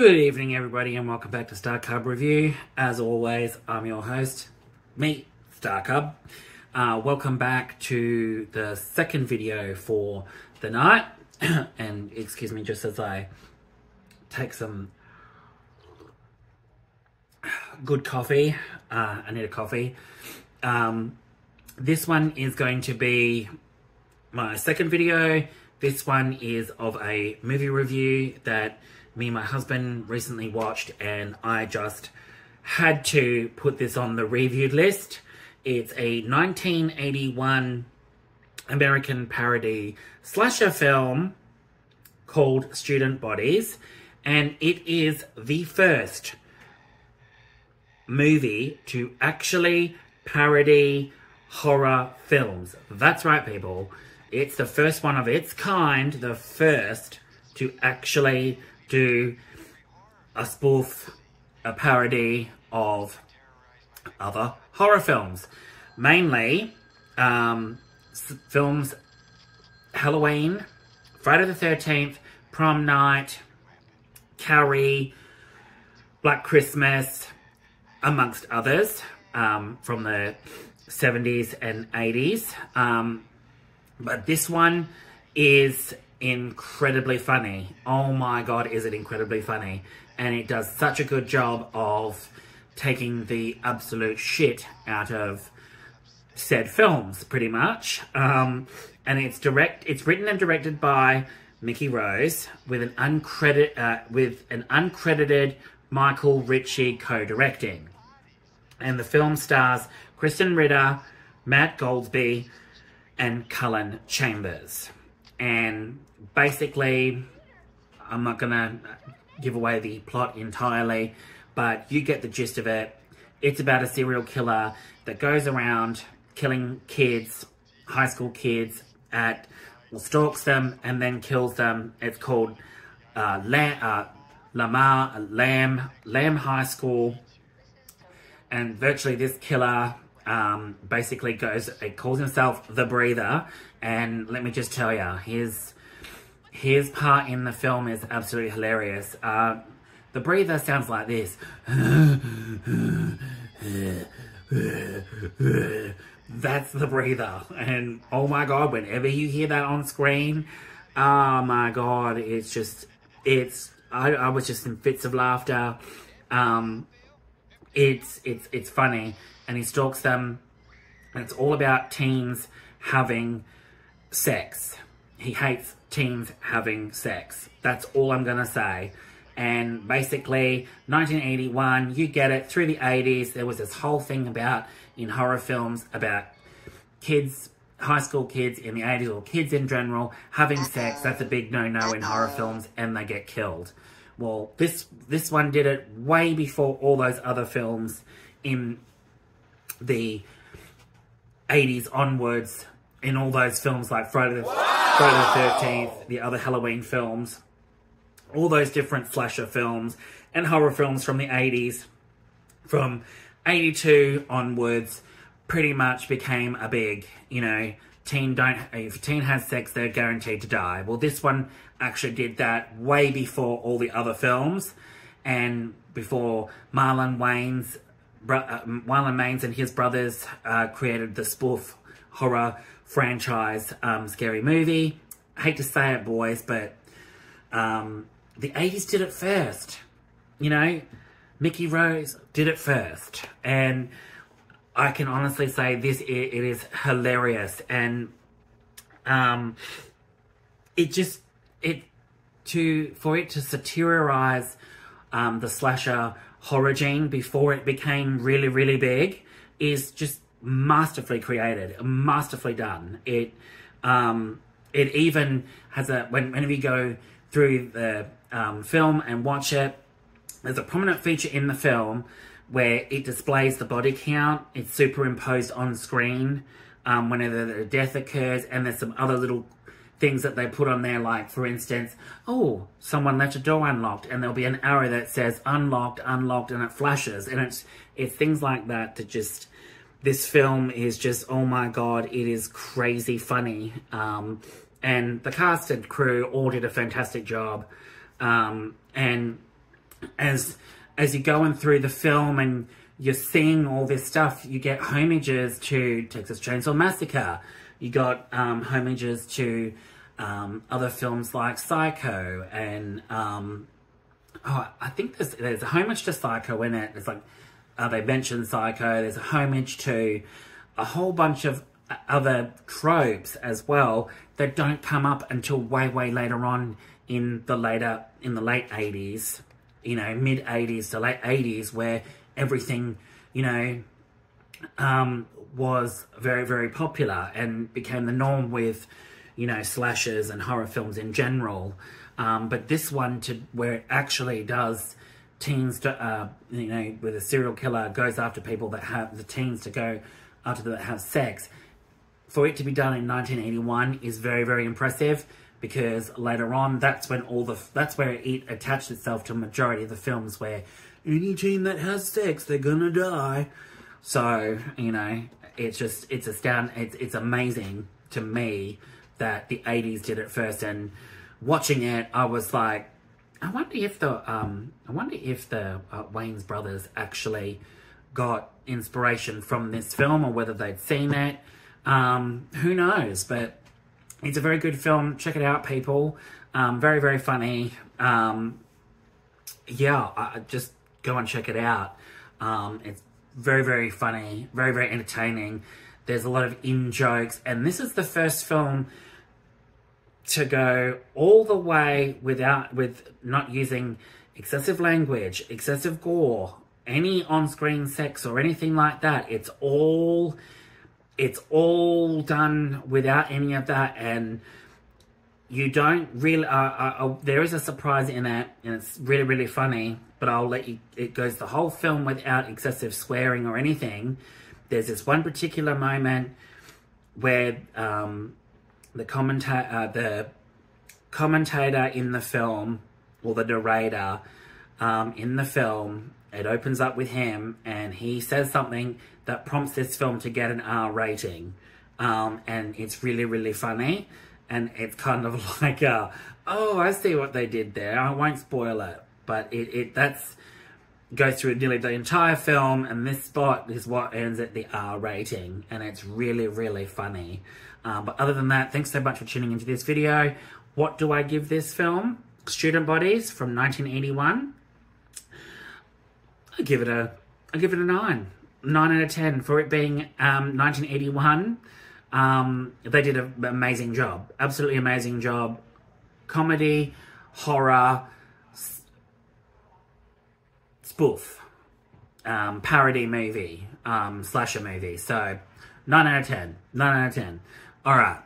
Good evening, everybody, and welcome back to Star Cub Review. As always, I'm your host, me, Star Cub. Welcome back to the second video for the night. And excuse me just as I take some good coffee. I need a coffee. This one is going to be my second video. This one is of a movie review that me and my husband recently watched, and I just had to put this on the reviewed list. It's a 1981 American parody slasher film called Student Bodies, and it is the first movie to actually parody horror films. That's right, people. It's the first one of its kind, the first to actually do a spoof, a parody of other horror films. Mainly, films Halloween, Friday the 13th, Prom Night, Carrie, Black Christmas, amongst others, from the 70s and 80s. But this one is incredibly funny. Oh my god, is it incredibly funny. And it does such a good job of taking the absolute shit out of said films, pretty much. And it's written and directed by Mickey Rose with an uncredited Michael Ritchie co-directing. And the film stars Kristen Ritter, Matt Goldsby, and Cullen Chambers. And basically, I'm not gonna give away the plot entirely, but you get the gist of it. It's about a serial killer that goes around killing kids, high school kids, stalks them and then kills them. It's called Lamab High School. And virtually this killer basically calls himself the Breather. And let me just tell you, his part in the film is absolutely hilarious. The Breather sounds like this. That's the Breather. And oh my god, whenever you hear that on screen, oh my god, I was just in fits of laughter. It's funny, and he stalks them, and it's all about teens having sex. He hates teens having sex. That's all I'm gonna say. And basically, 1981, you get it, through the 80s, there was this whole thing in horror films about kids, high school kids in the 80s, or kids in general, having sex. That's a big no-no in horror films, and they get killed. Well, this one did it way before all those other films in the 80s onwards, in all those films like Friday the 13th, the other Halloween films, all those different slasher films and horror films from the 80s, from 82 onwards, pretty much became a big, if a teen has sex, they're guaranteed to die. Well, this one actually did that way before all the other films, and before Marlon Wayans and his brothers created the spoof horror franchise Scary Movie. I hate to say it, boys, but the 80s did it first. Mickey Rose did it first, and I can honestly say it is hilarious. And for it to satirize the slasher horror gene before it became really, really big is just masterfully created, masterfully done. It even has whenever you go through the film and watch it, there's a prominent feature in the film where it displays the body count. It's superimposed on screen whenever the death occurs, and there's some other little things that they put on there, like, for instance, oh, someone left a door unlocked, and there'll be an arrow that says unlocked, unlocked, and it flashes. And it's things like that to just... This film is just, oh my god, it is crazy funny. And the cast and crew all did a fantastic job. And as you're going through the film and you're seeing all this stuff, you get homages to Texas Chainsaw Massacre. You got homages to other films like Psycho, and I think there's a homage to Psycho in it. It's like they mention Psycho. There's a homage to a whole bunch of other tropes as well that don't come up until way later on in the late 80s, you know, mid 80s to late 80s, where everything, you know, was very popular and became the norm with, you know, slashers and horror films in general. But this one, where it actually does teens to, you know, where the serial killer goes after people that have the teens to go after that have sex, for it to be done in 1981 is very impressive, because later on, that's when that's where it attached itself to a majority of the films, where any teen that has sex, they're gonna die. So, you know, it's amazing to me that the 80s did it first. And watching it, I was like, I wonder if the Wayans brothers actually got inspiration from this film, or whether they'd seen it. Who knows? But it's a very good film. Check it out, people. Very funny. Yeah, just go and check it out. It's very funny, very entertaining. There's a lot of in-jokes, and this is the first film to go all the way with not using excessive language, excessive gore, any on-screen sex or anything like that. It's all done without any of that, and you don't really, there is a surprise in it, and it's really funny, but I'll let you, it goes the whole film without excessive swearing or anything. There's this one particular moment where the commentator in the film, or the narrator in the film, it opens up with him, and he says something that prompts this film to get an R rating. And it's really funny. And it's kind of like, oh, I see what they did there. I won't spoil it. But that's goes through nearly the entire film, and this spot is what earns it the R rating. And it's really funny. But other than that, thanks so much for tuning into this video. What do I give this film? Student Bodies from 1981. I give it a 9. 9 out of 10 for it being 1981. They did an amazing job. Absolutely amazing job. Comedy, horror, spoof, parody movie, slasher movie. So 9 out of 10. 9 out of 10. Alright.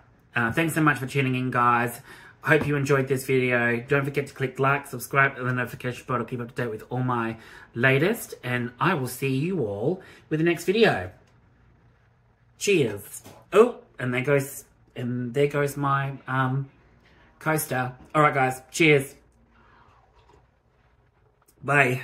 Thanks so much for tuning in, guys. Hope you enjoyed this video. Don't forget to click like, subscribe, and the notification bell to keep up to date with all my latest. And I will see you all with the next video. Cheers. Oh, and there goes my coaster. Alright, guys. Cheers. Bye.